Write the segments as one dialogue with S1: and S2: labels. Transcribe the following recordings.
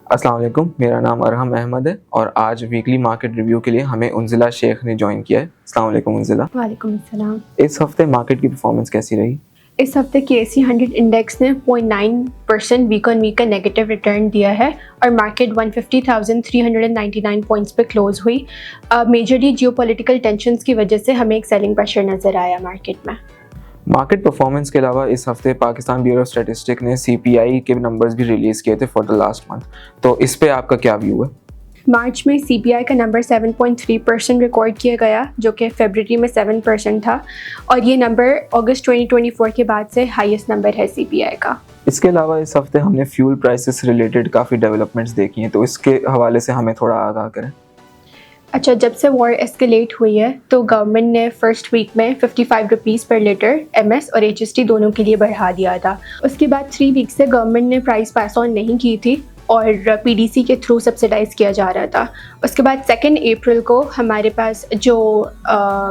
S1: अस्सलाम वालेकुम, मेरा नाम अरहम अहमद है और आज वीकली मार्केट रिव्यू के लिए हमें उन्जिला शेख ने ज्वाइन किया है। अस्सलाम वालेकुम उन्जिला।
S2: वालेकुम अस्सलाम।
S1: इस हफ्ते मार्केट की परफॉर्मेंस कैसी रही?
S2: इस हफ्ते KSE 100 इंडेक्स ने 0.9% वीक ऑन वीक का नेगेटिव रिटर्न दिया है और मार्केट 150,399 पॉइंट्स पे क्लोज हुई। मेजरली जियोपॉलिटिकल टेंशंस की वजह से हमें एक सेलिंग प्रेशर नज़र आया मार्केट में।
S1: मार्केट परफॉर्मेंस के अलावा इस हफ्ते पाकिस्तान ब्यूरो ऑफ स्टैटिस्टिक्स ने CPI के नंबर्स भी रिलीज़ किए थे फॉर द लास्ट मंथ, तो इस पे आपका क्या व्यू है?
S2: मार्च में CPI का नंबर 7.3% रिकॉर्ड किया गया, जो कि फरवरी में 7% था और ये नंबर अगस्त 2024 के बाद से हाईएस्ट नंबर है CPI का।
S1: इसके अलावा इस हफ्ते हमने फ्यूल प्राइसेस रिलेटेड काफ़ी डेवलपमेंट्स देखी हैं, तो इसके हवाले से हमें थोड़ा आगाह करें।
S2: अच्छा, जब से वॉर एस्केलेट हुई है तो गवर्नमेंट ने फर्स्ट वीक में 55 रुपीज़ पर लीटर MS और HST दोनों के लिए बढ़ा दिया था। उसके बाद 3 वीक से गवर्नमेंट ने प्राइस पास ऑन नहीं की थी और PDC के थ्रू सब्सिडाइज किया जा रहा था। उसके बाद 2 अप्रैल को हमारे पास जो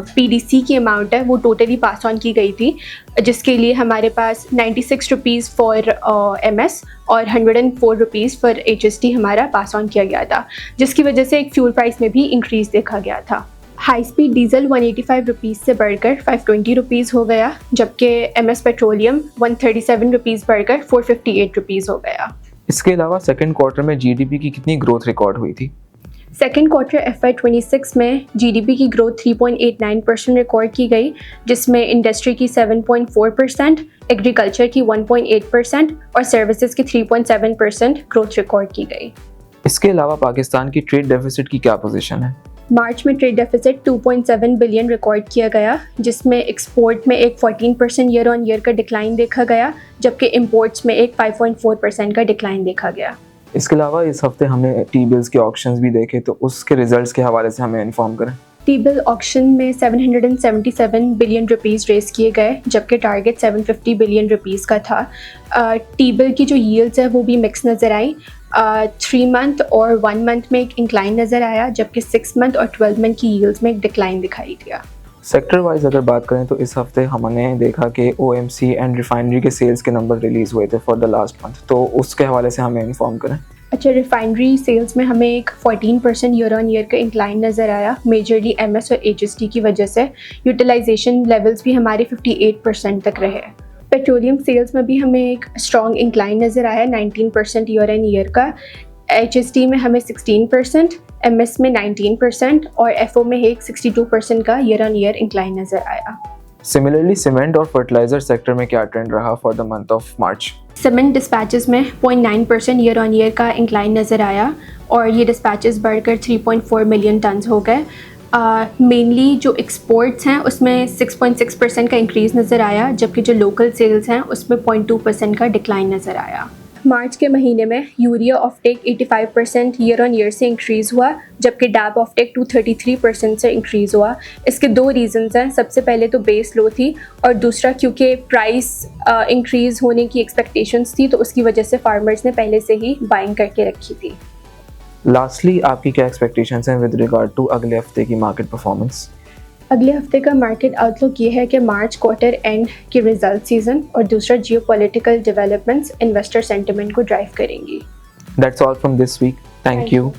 S2: PDC की अमाउंट है वो टोटली पास ऑन की गई थी, जिसके लिए हमारे पास 96 रुपीज़ फॉर MS और 104 रुपीज़ फॉर HST हमारा पास ऑन किया गया था, जिसकी वजह से एक फ्यूल प्राइस में भी इंक्रीज़ देखा गया था। हाई स्पीड डीजल 185 रुपीज़ से बढ़कर 520 रुपीज़ हो गया, जबकि MS पेट्रोलियम 137 रुपीज़ बढ़कर 458 रुपीज़ हो गया।
S1: इसके अलावा सेकंड क्वार्टर में GDP की कितनी ग्रोथ रिकॉर्ड हुई थी?
S2: सेकेंड क्वार्टर FY26 में GDP की ग्रोथ 3.89% रिकॉर्ड की गई, जिसमें इंडस्ट्री की 7.4%, एग्रीकल्चर की 1.8% और सर्विसेज की 3.7% ग्रोथ रिकॉर्ड की गई।
S1: इसके अलावा पाकिस्तान की ट्रेड डेफिसिट की क्या पोजीशन है?
S2: मार्च में ट्रेड डेफिसिट 2.7 बिलियन रिकॉर्ड किया गया, जिसमें एक्सपोर्ट में एक 14% ईयर ऑन ईयर का डिक्लाइन देखा गया, जबकि इंपोर्ट्स में एक 5.4% का डिक्लाइन देखा गया।
S1: इसके अलावा इस हफ्ते हमने T-बिल्स के ऑक्शंस भी देखे, तो उसके रिजल्ट्स के हवाले से हमें इन्फॉर्म करें।
S2: T-बिल ऑक्शन में 777 बिलियन रुपीज़ रेस किए गए, जबकि टारगेट 750 बिलियन रुपीज़ का था। T-बिल की जो यील्ड्स है वो भी मिक्स नज़र आई। 3 मंथ और 1 मंथ में एक इंक्लाइन नज़र आया, जबकि 6 मंथ और 12 मंथ की यील्ड्स में एक डिक्लाइन दिखाई दिया।
S1: सेक्टर वाइज अगर बात करें तो इस हफ्ते हमने देखा कि OMC एंड रिफाइनरी के सेल्स के नंबर रिलीज़ हुए थे फॉर द लास्ट मंथ, तो उसके हवाले से हमें इन्फॉर्म करें।
S2: अच्छा, रिफाइनरी सेल्स में हमें एक 14% ईयर ऑन ईयर का इंक्लाइन नज़र आया, मेजरली MS और HST की वजह से। यूटिलाइजेशन लेवल्स भी हमारे 58% तक रहे। पेट्रोलियम सेल्स में भी हमें एक स्ट्रॉन्ग इंक्लाइन नज़र आया, 19% ईयर ऑन ईयर का। HST में हमें 16%, MS में 19% और FO में एक 62% का ईयर ऑन ईयर इंक्लाइन नज़र आया।
S1: सिमिलरली सीमेंट और फर्टिलाइजर सेक्टर में क्या ट्रेंड रहा for the month of March?
S2: Cement dispatches में 0.9% ईयर ऑन ईयर का इंक्लाइन नज़र आया और ये डिस्पैचेस बढ़कर 3.4 मिलियन टन्स हो गए। मेनली जो एक्सपोर्ट्स हैं उसमें 6.6% का इंक्रीज़ नज़र आया, जबकि जो लोकल सेल्स हैं उसमें 0.2% का डिक्लाइन नज़र आया। मार्च के महीने में urea offtake 85% year on year से इंक्रीज़ हुआ, जबकि डैप ऑफटेक 233% से इंक्रीज़ हुआ। इसके 2 रीज़न्स हैं। सबसे पहले तो बेस लो थी और दूसरा क्योंकि प्राइस इंक्रीज़ होने की एक्सपेक्टेशंस थी, तो उसकी वजह से फार्मर्स ने पहले से ही बाइंग करके रखी थी।
S1: लास्टली आपकी क्या एक्सपेक्टेशंस हैं विद रिगार्ड टू अगले हफ्ते की मार्केट परफॉर्मेंस?
S2: अगले हफ्ते का मार्केट आउटलुक ये है कि मार्च क्वार्टर एंड की रिजल्ट सीजन और दूसरा जियोपॉलिटिकल डेवलपमेंट्स इन्वेस्टर सेंटिमेंट को ड्राइव करेंगी।
S1: That's all from this week. Thank you.